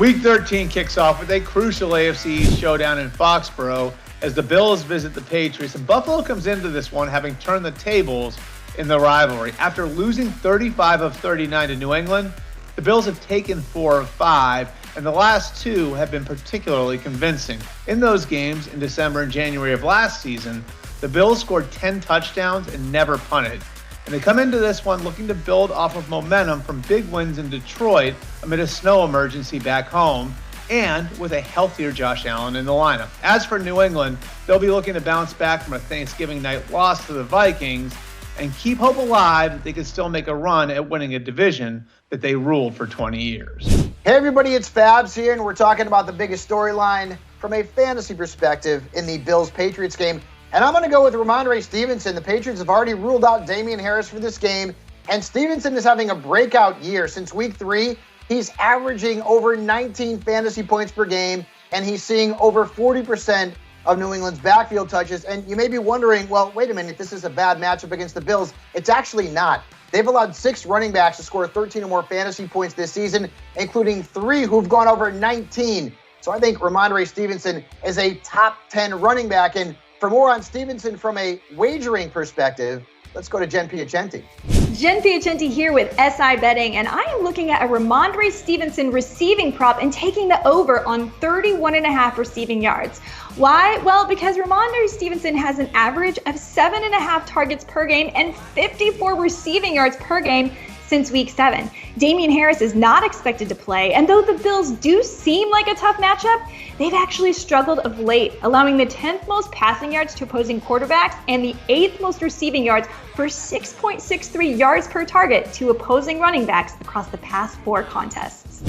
Week 13 kicks off with a crucial AFC East showdown in Foxborough as the Bills visit the Patriots. And Buffalo comes into this one having turned the tables in the rivalry. After losing 35 of 39 to New England, the Bills have taken 4 of 5, and the last 2 have been particularly convincing. In those games in December and January of last season, the Bills scored 10 touchdowns and never punted. And they come into this one looking to build off of momentum from big wins in Detroit amid a snow emergency back home and with a healthier Josh Allen in the lineup. As for New England, they'll be looking to bounce back from a Thanksgiving night loss to the Vikings and keep hope alive that they can still make a run at winning a division that they ruled for 20 years. Hey everybody, it's Fabs here, and we're talking about the biggest storyline from a fantasy perspective in the Bills-Patriots game. And I'm going to go with Ramondre Stevenson. The Patriots have already ruled out Damian Harris for this game, and Stevenson is having a breakout year. Since week 3, he's averaging over 19 fantasy points per game, and he's seeing over 40% of New England's backfield touches. And you may be wondering, well, wait a minute, this is a bad matchup against the Bills. It's actually not. They've allowed 6 running backs to score 13 or more fantasy points this season, including 3 who've gone over 19. So I think Ramondre Stevenson is a top 10 running back. And for more on Stevenson from a wagering perspective, let's go to Jen Piacenti. Jen Piacenti here with SI Betting, and I am looking at a Ramondre Stevenson receiving prop and taking the over on 31.5 receiving yards. Why? Well, because Ramondre Stevenson has an average of 7.5 targets per game and 54 receiving yards per game since week 7. Damian Harris is not expected to play, and though the Bills do seem like a tough matchup, they've actually struggled of late, allowing the 10th most passing yards to opposing quarterbacks and the 8th most receiving yards for 6.63 yards per target to opposing running backs across the past 4 contests.